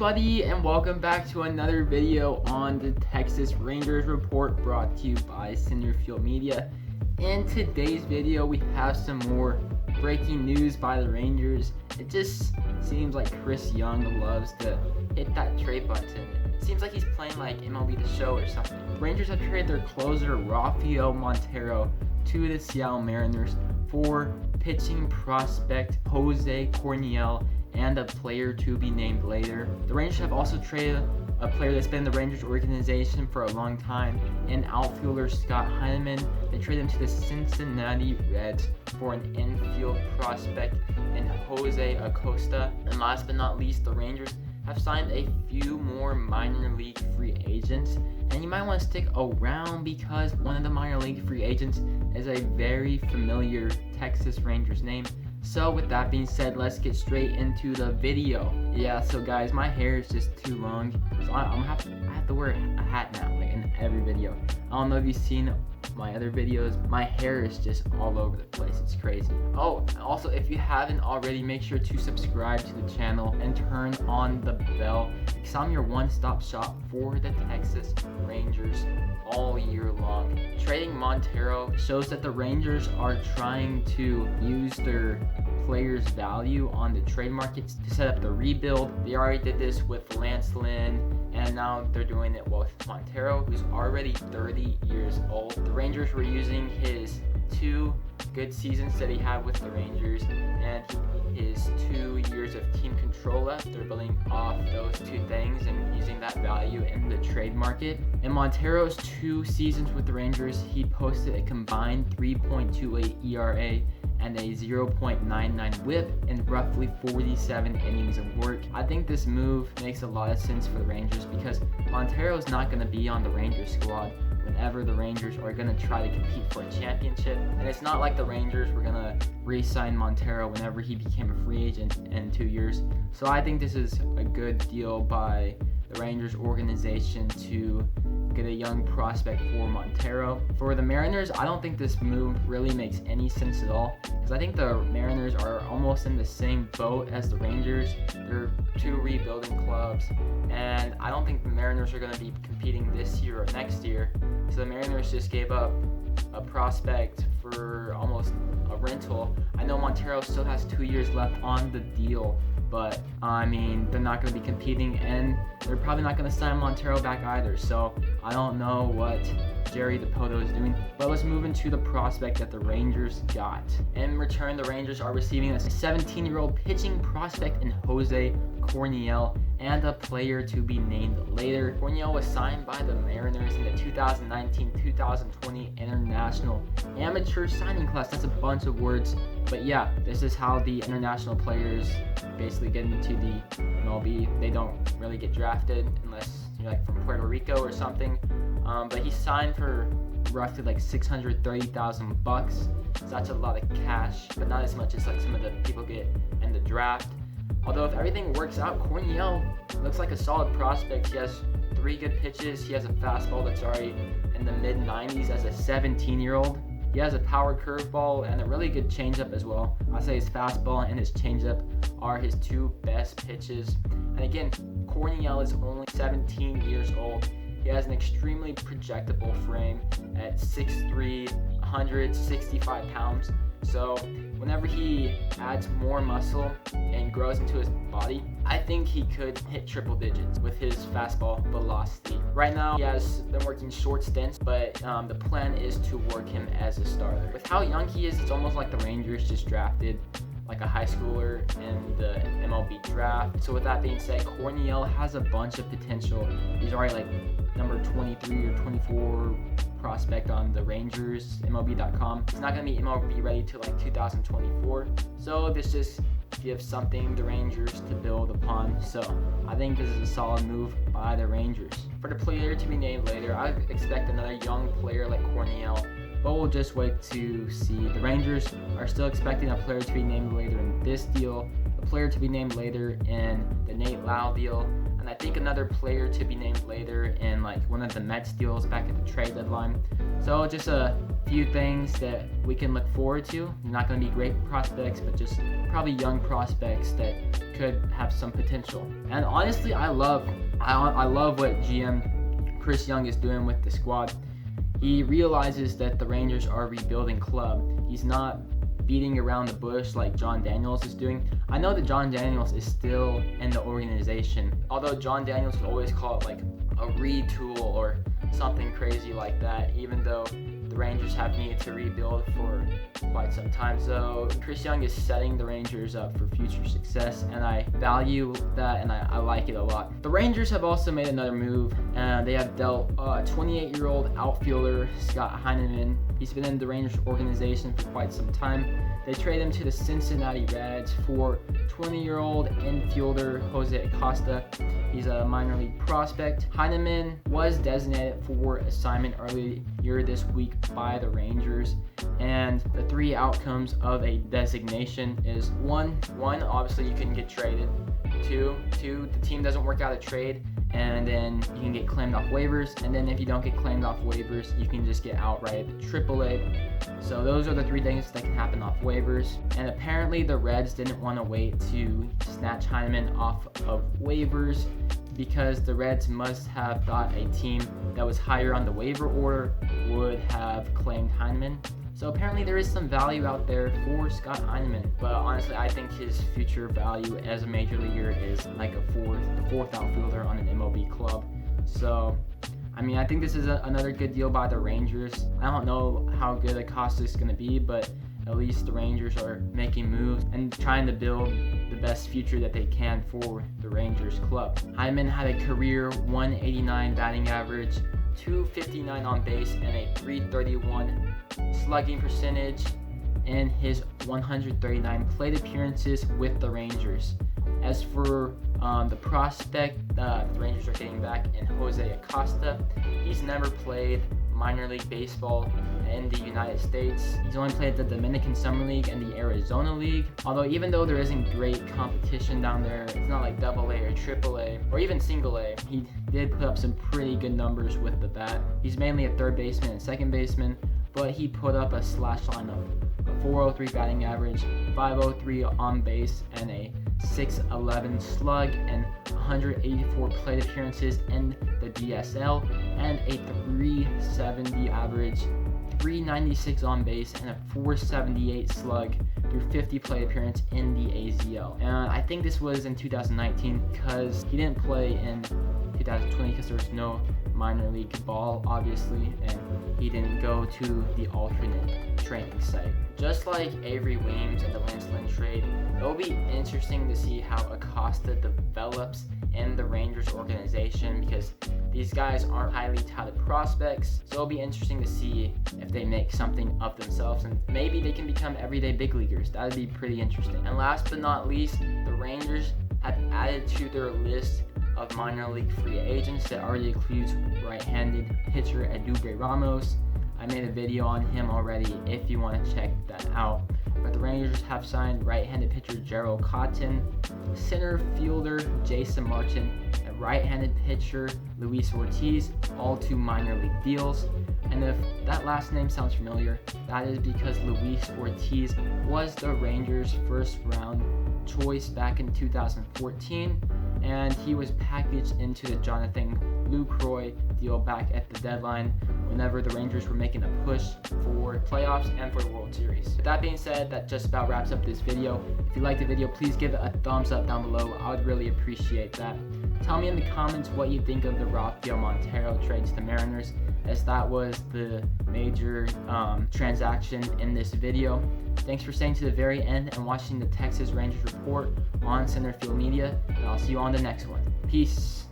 everybody, and welcome back to another video on the Texas Rangers Report, brought to you by Centerfield Media. In today's video, we have some more breaking news by the Rangers. It just seems like Chris Young loves to hit that trade button. It seems like he's playing like MLB The Show or something. The Rangers have traded their closer Rafael Montero to the Seattle Mariners for pitching prospect Jose Corniell and a player to be named later. The Rangers have also traded a player that's been in the Rangers organization for a long time, and outfielder Scott Heineman. They traded him to the Cincinnati Reds for an infield prospect in Jose Acosta. And last but not least, the Rangers have signed a few more minor league free agents, and you might want to stick around because one of the minor league free agents is a very familiar Texas Rangers name. So with that being said, let's get straight into the video. Yeah, so guys, my hair is just too long, so I have to wear a hat now, like in every video. I don't know if you've seen my other videos. My hair is just all over the place. It's crazy. Oh, also, if you haven't already, make sure to subscribe to the channel and turn on the bell, because I'm your one-stop shop for the Texas Rangers all year long. Trading Montero shows that the Rangers are trying to use their players' value on the trade markets to set up the rebuild. They already did this with Lance Lynn, and now they're doing it with Montero, who's already 30 years old. The Rangers were using his 2 good seasons that he had with the Rangers and his 2 years of team control left. They're building off those 2 things and using that value in the trade market. In Montero's 2 seasons with the Rangers, he posted a combined 3.28 ERA and a 0.99 whip in roughly 47 innings of work. I think this move makes a lot of sense for the Rangers because Montero's not going to be on the Rangers squad whenever the Rangers are going to try to compete for a championship. And it's not like the Rangers were going to re-sign Montero whenever he became a free agent in 2 years. So I think this is a good deal by the Rangers organization to get a young prospect for Montero. For the Mariners, I don't think this move really makes any sense at all, because I think the Mariners are almost in the same boat as the Rangers. They're 2 rebuilding clubs, and I don't think the Mariners are going to be competing this year or next year. So the Mariners just gave up a prospect for almost a rental. I know Montero still has 2 years left on the deal, but I mean, they're not going to be competing, and they're probably not going to sign Montero back either. So I don't know what Jerry Dipoto is doing. But let's move into the prospect that the Rangers got. In return, the Rangers are receiving a 17-year-old pitching prospect in Jose Corniell and a player to be named later. Cornell was signed by the Mariners in the 2019-2020 International Amateur Signing Class. That's a bunch of words, but yeah, this is how the international players basically get into the MLB. They don't really get drafted unless you're like from Puerto Rico or something. But he signed for roughly like $630,000. So that's a lot of cash, but not as much as like some of the people get in the draft. Although if everything works out, Cornell looks like a solid prospect. He has 3 good pitches. He has a fastball that's already in the mid-90s as a 17-year-old. He has a power curveball and a really good changeup as well. I'd say his fastball and his changeup are his 2 best pitches. And again, Cornell is only 17 years old. He has an extremely projectable frame at 6'3", 165 pounds. So whenever he adds more muscle and grows into his body, I think he could hit triple digits with his fastball velocity. Right now, he has been working short stints, but the plan is to work him as a starter. With how young he is, it's almost like the Rangers just drafted like a high schooler in the MLB draft. So with that being said, Cornell has a bunch of potential. He's already like number 23 or 24 prospect on the Rangers MLB.com. He's not going to be MLB ready till like 2024. So this just gives something the Rangers to build upon. So I think this is a solid move by the Rangers. For the player to be named later, I expect another young player like Cornell, but we'll just wait to see. The Rangers are still expecting a player to be named later in this deal, a player to be named later in the Nate Lau deal, and I think another player to be named later in like one of the Mets deals back at the trade deadline. So just a few things that we can look forward to. Not going to be great prospects, but just probably young prospects that could have some potential. And honestly, I love what GM Chris Young is doing with the squad. He realizes that the Rangers are a rebuilding club. He's not beating around the bush like John Daniels is doing. I know that John Daniels is still in the organization, although John Daniels would always call it like a retool or something crazy like that, even though the Rangers have needed to rebuild for quite some time. So Chris Young is setting the Rangers up for future success, and I value that, and I like it a lot. The Rangers have also made another move, and they have dealt 28-year-old outfielder Scott Heineman. He's been in the Rangers organization for quite some time. They traded him to the Cincinnati Reds for 20-year-old infielder Jose Acosta. He's a minor league prospect. Heineman was designated for assignment earlier this week by the Rangers, and the three outcomes of a designation is one, obviously you can get traded. Two, the team doesn't work out a trade, and then you can get claimed off waivers, and then if you don't get claimed off waivers, you can just get outright AAA. So those are the three things that can happen off waivers, and apparently the Reds didn't want to wait to snatch Heineman off of waivers because the Reds must have thought a team that was higher on the waiver order would have claimed Heineman. So apparently there is some value out there for Scott Heineman, but honestly I think his future value as a major leaguer is like the fourth outfielder on an MLB club. So I mean, I think this is another good deal by the Rangers. I don't know how good Acosta is going to be, but at least the Rangers are making moves and trying to build the best future that they can for the Rangers club. Heineman had a career 189 batting average, 259 on base, and a 331 slugging percentage in his 139 plate appearances with the Rangers. As for the prospect the Rangers are getting back in Jose Acosta, he's never played minor league baseball in the United States. He's only played the Dominican Summer League and the Arizona League. Although even though there isn't great competition down there, it's not like AA or AAA or even single A. He did put up some pretty good numbers with the bat. He's mainly a third baseman and second baseman, but he put up a slash line of a 403 batting average, 503 on base, and a 611 slug, and 184 plate appearances in the DSL, and a 370 average, 396 on base, and a 478 slug through 50 plate appearance in the AZL. And I think this was in 2019 because he didn't play in 2020 because there was no minor league ball, obviously, and he didn't go to the alternate training site. Just like Avery Weems and the Lance Lynn trade, it will be interesting to see how Acosta develops in the Rangers organization because these guys aren't highly touted prospects. So it'll be interesting to see if they make something of themselves and maybe they can become everyday big leaguers. That would be pretty interesting. And last but not least, the Rangers have added to their list of minor league free agents that already includes right-handed pitcher Eduardo Ramos. I made a video on him already if you want to check that out. But the Rangers have signed right-handed pitcher Jharrel Cotton, center fielder Jason Martin, and right-handed pitcher Luis Ortiz, all to minor league deals. And if that last name sounds familiar, that is because Luis Ortiz was the Rangers' first round choice back in 2014, and he was packaged into the Jonathan Lucroy deal back at the deadline whenever the Rangers were making a push for playoffs and for the World Series. With that being said, that just about wraps up this video. If you liked the video, please give it a thumbs up down below. I would really appreciate that. Tell me in the comments what you think of the Rafael Montero trade to the Mariners, as that was the major transaction in this video. Thanks for staying to the very end and watching the Texas Rangers Report on Centerfield Media, and I'll see you on the next one. Peace.